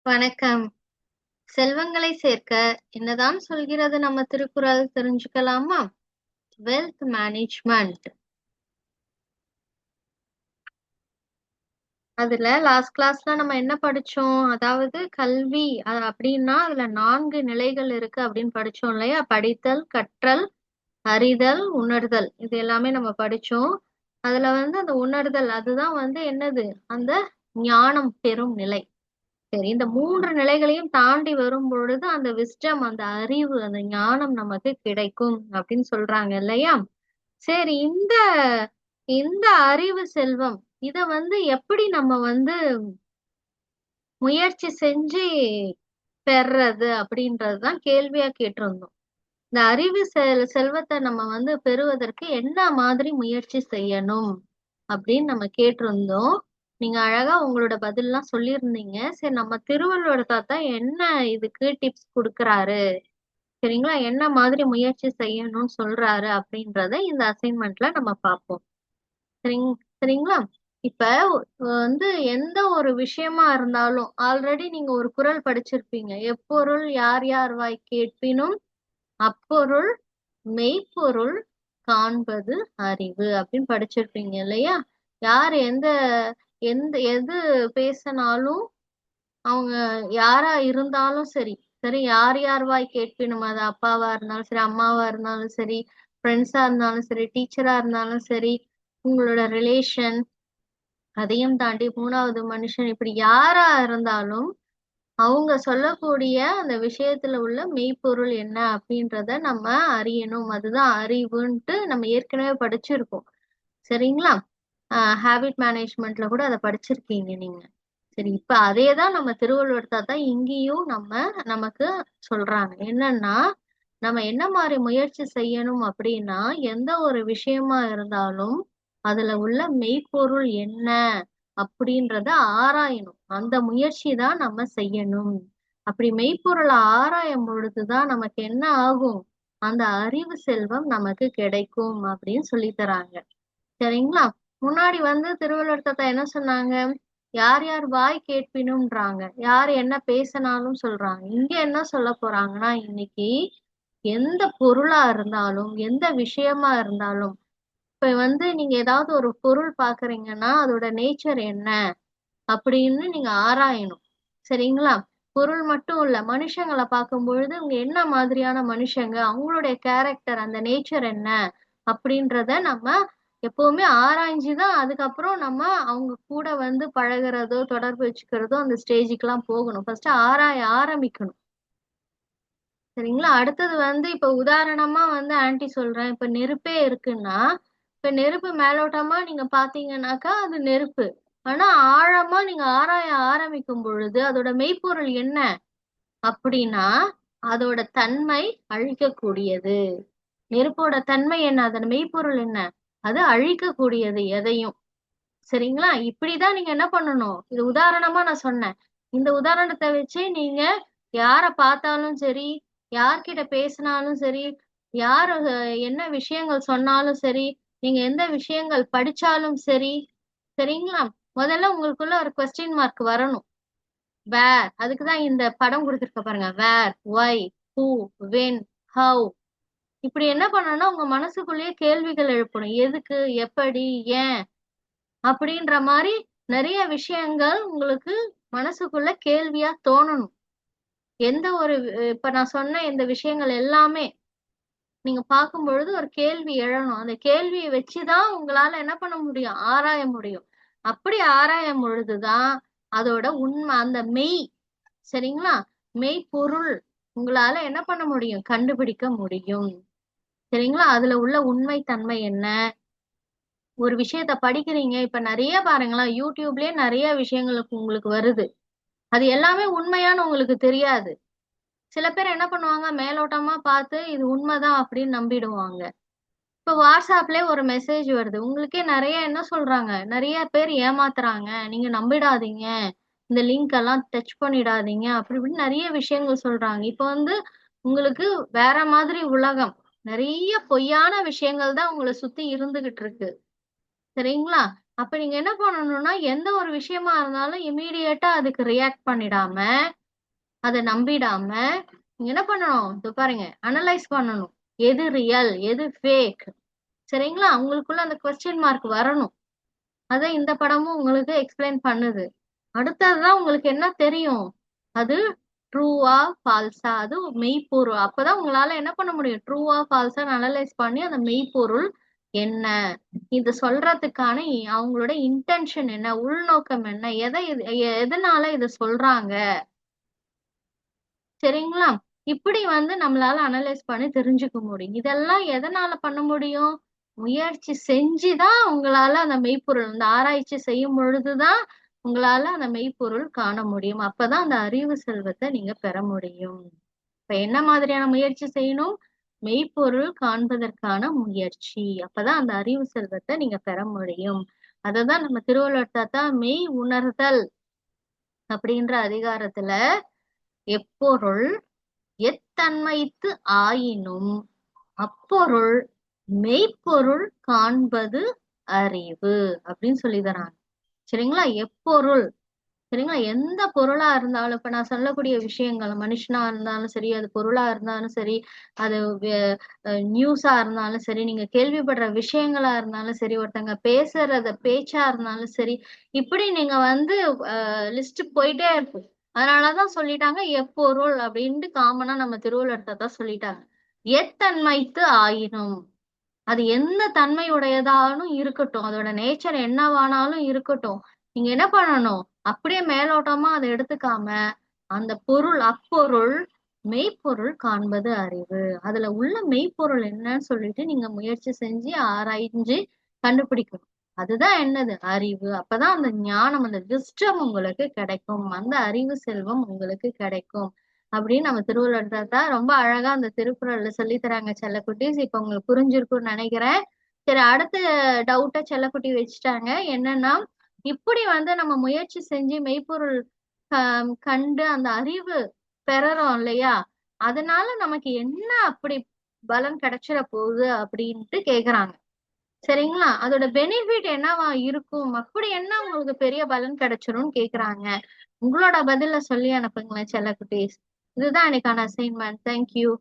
வணக்கம். செல்வங்களை சேர்க்க என்னதான் சொல்கிறது நம்ம திருக்குறள் தெரிஞ்சுக்கலாமா? Wealth management. அதுல லாஸ்ட் கிளாஸ்ல நம்ம என்ன படிச்சோம்? அதாவது கல்வி அப்படின்னா அதுல 4 நிலைகள் இருக்கு அப்படின்னு படிச்சோம் இல்லையா? படித்தல், கற்றல், அறிதல், உணர்தல். இது எல்லாமே நம்ம படிச்சோம். அதுல அந்த உணர்தல் அதுதான் என்னது? அந்த ஞானம் பெறும் நிலை. சரி, இந்த 3 நிலைகளையும் தாண்டி வரும் பொழுது அந்த விஸ்டம், அந்த அறிவு, அந்த ஞானம் நமக்கு கிடைக்கும் அப்படின்னு சொல்றாங்க இல்லையா? சரி, இந்த இந்த அறிவு செல்வம் இத எப்படி நம்ம முயற்சி செஞ்சு பெறது அப்படின்றதுதான் கேள்வியா கேட்டிருந்தோம். இந்த அறிவு செல்வத்தை நம்ம பெறுவதற்கு என்ன மாதிரி முயற்சி செய்யணும் அப்படின்னு நம்ம கேட்டிருந்தோம். நீங்க அழகா உங்களோட பதில்லாம் சொல்லியிருந்தீங்க. சரி, நம்ம திருவள்ளுவர் தாத்தா என்ன இதுக்கு டிப்ஸ் கொடுக்கறாரு, சரிங்களா, என்ன மாதிரி முயற்சி செய்யணும்னு சொல்றாரு அப்படின்றத இந்த அசைன்மெண்ட்ல நம்ம பார்ப்போம். சரிங் சரிங்களா? இப்ப எந்த ஒரு விஷயமா இருந்தாலும் ஆல்ரெடி நீங்க ஒரு குறள் படிச்சிருப்பீங்க. எப்பொருள் யார் யார் வாய் கேட்பினும் அப்பொருள் மெய்ப்பொருள் காண்பது அறிவு அப்படின்னு படிச்சிருப்பீங்க இல்லையா? யார் எந்த எந்த எது பேசினாலும், அவங்க யாரா இருந்தாலும் சரி, சரி, யார் யார் வாய் கேட்பினும், அது அப்பாவா இருந்தாலும் சரி, அம்மாவா இருந்தாலும் சரி, ஃப்ரெண்ட்ஸா இருந்தாலும் சரி, டீச்சரா இருந்தாலும் சரி, உங்களோட ரிலேஷன், அதையும் தாண்டி மூணாவது மனுஷன், இப்படி யாரா இருந்தாலும் அவங்க சொல்லக்கூடிய அந்த விஷயத்துல உள்ள மெய்ப்பொருள் என்ன அப்படின்றத நம்ம அறியணும். அதுதான் அறிவுன்ட்டு நம்ம ஏற்கனவே படிச்சிருக்கோம். சரிங்களா? ஹேபிட் மேனேஜ்மெண்ட்ல கூட அதை படிச்சிருக்கீங்க நீங்க. சரி, இப்ப அதேதான் நம்ம திருவள்ளுவர் தாத்தா இங்கேயும் நமக்கு சொல்றாங்க. என்னன்னா, நம்ம என்ன மாதிரி முயற்சி செய்யணும் அப்படின்னா, எந்த ஒரு விஷயமா இருந்தாலும் அதுல உள்ள மெய்ப்பொருள் என்ன அப்படின்றத ஆராயணும். அந்த முயற்சி தான் நம்ம செய்யணும். அப்படி மெய்ப்பொருளை ஆராயும் பொழுதுதான் நமக்கு என்ன ஆகும்? அந்த அறிவு செல்வம் நமக்கு கிடைக்கும் அப்படின்னு சொல்லி தராங்க. சரிங்களா? முன்னாடி திருவள்ளுவர் தாத்தா என்ன சொன்னாங்க? யார் யார் வாய் கேட்பினும்ன்றாங்க. யார் என்ன பேசினாலும் சொல்றாங்க. இங்க என்ன சொல்ல போறாங்கன்னா, இன்னைக்கு எந்த பொருளா இருந்தாலும், எந்த விஷயமா இருந்தாலும், இப்ப நீங்க ஏதாவது ஒரு பொருள் பாக்குறீங்கன்னா அதோட நேச்சர் என்ன அப்படின்னு நீங்க ஆராயணும். சரிங்களா? பொருள் மட்டும் இல்ல, மனுஷங்களை பார்க்கும் பொழுது இவங்க என்ன மாதிரியான மனுஷங்க, அவங்களுடைய கேரக்டர், அந்த நேச்சர் என்ன அப்படின்றத நம்ம எப்பவுமே ஆராய்ஞ்சுதான் அதுக்கப்புறம் நம்ம அவங்க கூட பழகுறதோ தொடர்பு வச்சுக்கிறதோ அந்த ஸ்டேஜுக்கு எல்லாம் போகணும். ஃபர்ஸ்ட் ஆராய ஆரம்பிக்கணும். சரிங்களா? அடுத்தது இப்ப உதாரணமா ஆன்ட்டி சொல்றேன். இப்ப நெருப்பே இருக்குன்னா, இப்ப நெருப்பு மேலோட்டமா நீங்க பாத்தீங்கன்னாக்கா அது நெருப்பு. ஆனா ஆழமா நீங்க ஆராய ஆரம்பிக்கும் பொழுது அதோட மெய்ப்பொருள் என்ன அப்படின்னா, அதோட தன்மை அழிக்கக்கூடியது. நெருப்போட தன்மை என்ன? அதோட மெய்ப்பொருள் என்ன? அது அழிக்கக்கூடியது எதையும். சரிங்களா? இப்படிதான் நீங்க என்ன பண்ணணும். இது உதாரணமா நான் சொன்னேன். இந்த உதாரணத்தை வச்சு நீங்க யார பார்த்தாலும் சரி, யார்கிட்ட பேசினாலும் சரி, யார் என்ன விஷயங்கள் சொன்னாலும் சரி, நீங்க எந்த விஷயங்கள் படிச்சாலும் சரி, சரிங்களா? முதல்ல உங்களுக்குள்ள ஒரு கொஸ்டின் மார்க் வரணும். வேர், அதுக்குதான் இந்த படம் கொடுத்திருக்க பாருங்க. வேர், ஒய், ஹூ, வென், ஹவ். இப்படி என்ன பண்ணணும்னா உங்க மனசுக்குள்ளேயே கேள்விகள் எழுப்பணும். எதுக்கு, எப்படி, ஏன் அப்படின்ற மாதிரி நிறைய விஷயங்கள் உங்களுக்கு மனசுக்குள்ள கேள்வியா தோணணும். எந்த ஒரு இப்ப நான் சொன்ன இந்த விஷயங்கள் எல்லாமே நீங்க பார்க்கும் பொழுது ஒரு கேள்வி எழணும். அந்த கேள்வியை வச்சுதான் உங்களால என்ன பண்ண முடியும்? ஆராய முடியும். அப்படி ஆராயும் பொழுதுதான் அதோட உண்மை, அந்த மெய், சரிங்களா, மெய் பொருள் உங்களால என்ன பண்ண முடியும்? கண்டுபிடிக்க முடியும். சரிங்களா? அதுல உள்ள உண்மை தன்மை என்ன? ஒரு விஷயத்த படிக்கிறீங்க, இப்ப நிறைய பாருங்களேன், யூடியூப்லயே நிறைய விஷயங்களுக்கு உங்களுக்கு வருது. அது எல்லாமே உண்மையான்னு உங்களுக்கு தெரியாது. சில பேர் என்ன பண்ணுவாங்க, மேலோட்டமா பார்த்து இது உண்மைதான் அப்படின்னு நம்பிடுவாங்க. இப்ப வாட்ஸ்அப்லயே ஒரு மெசேஜ் வருது, உங்களுக்கே நிறைய என்ன சொல்றாங்க, நிறைய பேர் ஏமாத்துறாங்க, நீங்க நம்பிடாதீங்க, இந்த லிங்க் எல்லாம் டச் பண்ணிடாதீங்க, அப்படி இப்படின்னு நிறைய விஷயங்கள் சொல்றாங்க. இப்ப உங்களுக்கு வேற மாதிரி உலகம், நிறைய பொய்யான விஷயங்கள் தான் உங்களை சுத்தி இருந்துகிட்டு இருக்கு. சரிங்களா? அப்ப நீங்க என்ன பண்ணணும்னா, எந்த ஒரு விஷயமா இருந்தாலும் இம்மீடியட்டா அதுக்கு ரியாக்ட் பண்ணிடாம, அத நம்பிடாம, நீங்க என்ன பண்ணணும்? இதோ பாருங்க, அனலைஸ் பண்ணணும். எது ரியல்? எது ஃபேக்? சரிங்களா? உங்களுக்குள்ள அந்த கொஸ்டின் மார்க் வரணும். அத இந்த படமும் உங்களுக்கு எக்ஸ்பிளைன் பண்ணுது. அடுத்ததுதான் உங்களுக்கு என்ன தெரியும்? அது ட்ரூவா, ஃபால்ஸா? அது மெய்ப்பொருள். அப்பதான் உங்களால என்ன பண்ண முடியும்? ட்ரூவா, ஃபால்ஸான்னு அனலைஸ் பண்ணி அந்த மெய்ப்பொருள் என்ன? இது சொல்றதுக்கான அவங்களோட இன்டென்ஷன் என்ன? உள்நோக்கம் என்ன? எதனால இத சொல்றாங்க? சரிங்களா? இப்படி வந்து நம்மளால அனலைஸ் பண்ணி தெரிஞ்சுக்க முடியும். இதெல்லாம் எதனால பண்ண முடியும்? முயற்சி செஞ்சுதான் உங்களால அந்த மெய்ப்பொருள், அந்த ஆராய்ச்சி செய்யும் பொழுதுதான் உங்களால அந்த மெய்ப்பொருள் காண முடியும். அப்பதான் அந்த அறிவு செல்வத்தை நீங்க பெற முடியும். இப்ப என்ன மாதிரியான முயற்சி செய்யணும்? மெய்ப்பொருள் காண்பதற்கான முயற்சி. அப்பதான் அந்த அறிவு செல்வத்தை நீங்க பெற முடியும். அததான் நம்ம திருவள்ளுவர் தாத்தா மெய் உணர்தல் அப்படின்ற அதிகாரத்துல எப்பொருள் எத்தன்மைத்து ஆயினும் அப்பொருள் மெய்ப்பொருள் காண்பது அறிவு அப்படின்னு சொல்லி தராங்க. சரிங்களா? எப்பொருள், சரிங்களா? எந்த பொருளா இருந்தாலும், இப்ப நான் சொல்லக்கூடிய விஷயங்கள் மனுஷனா இருந்தாலும் சரி, அது பொருளா இருந்தாலும் சரி, அது நியூஸா இருந்தாலும் சரி, நீங்க கேள்விப்படுற விஷயங்களா இருந்தாலும் சரி, ஒருத்தங்க பேசுறத பேச்சா இருந்தாலும் சரி, இப்படி நீங்க வந்து லிஸ்ட் போயிட்டே இருக்கு. அதனாலதான் சொல்லிட்டாங்க எப்பொருள் அப்படின்ட்டு காமனா நம்ம திருவள்ளுவர் தான் சொல்லிட்டாங்க. எத்தன்மைத்து ஆயினும், அது எந்த தன்மை உடையதாலும் இருக்கட்டும், அதோட நேச்சர் என்னவானாலும் இருக்கட்டும், நீங்க என்ன பண்ணணும்? அப்படியே மேலோட்டமா அதை எடுத்துக்காம, அந்த பொருள் அப்பொருள் மெய்ப்பொருள் காண்பது அறிவு. அதுல உள்ள மெய்ப்பொருள் என்னன்னு சொல்லிட்டு நீங்க முயற்சி செஞ்சு ஆராய்ஞ்சு கண்டுபிடிக்கணும். அதுதான் என்னது? அறிவு. அப்பதான் அந்த ஞானம், அந்த விஸ்டம் உங்களுக்கு கிடைக்கும். அந்த அறிவு செல்வம் உங்களுக்கு கிடைக்கும். அப்படின்னு நம்ம திருவள்ளுவர் தான் ரொம்ப அழகா அந்த திருக்குறள்ல சொல்லி தராங்க செல்லக்குட்டீஸ். இப்ப உங்களுக்கு புரிஞ்சிருக்கும்னு நினைக்கிறேன். சரி, அடுத்த டவுட்ட செல்லக்குட்டி வச்சுட்டாங்க. என்னன்னா, இப்படி வந்து நம்ம முயற்சி செஞ்சு மெய்ப்பொருள் கண்டு அந்த அறிவு பெறறோம் இல்லையா? அதனால நமக்கு என்ன அப்படி பலன் கிடைச்சிட போகுது அப்படின்ட்டு கேக்குறாங்க. சரிங்களா? அதோட பெனிஃபிட் என்னவா இருக்கும்? அப்படி என்ன உங்களுக்கு பெரிய பலன் கிடைச்சிரும்னு கேக்குறாங்க. உங்களோட பதில சொல்லி அனுப்புங்களேன் செல்லக்குட்டீஸ். இதுதான் எனக்கான அசைன்மெண்ட். தேங்க்யூ.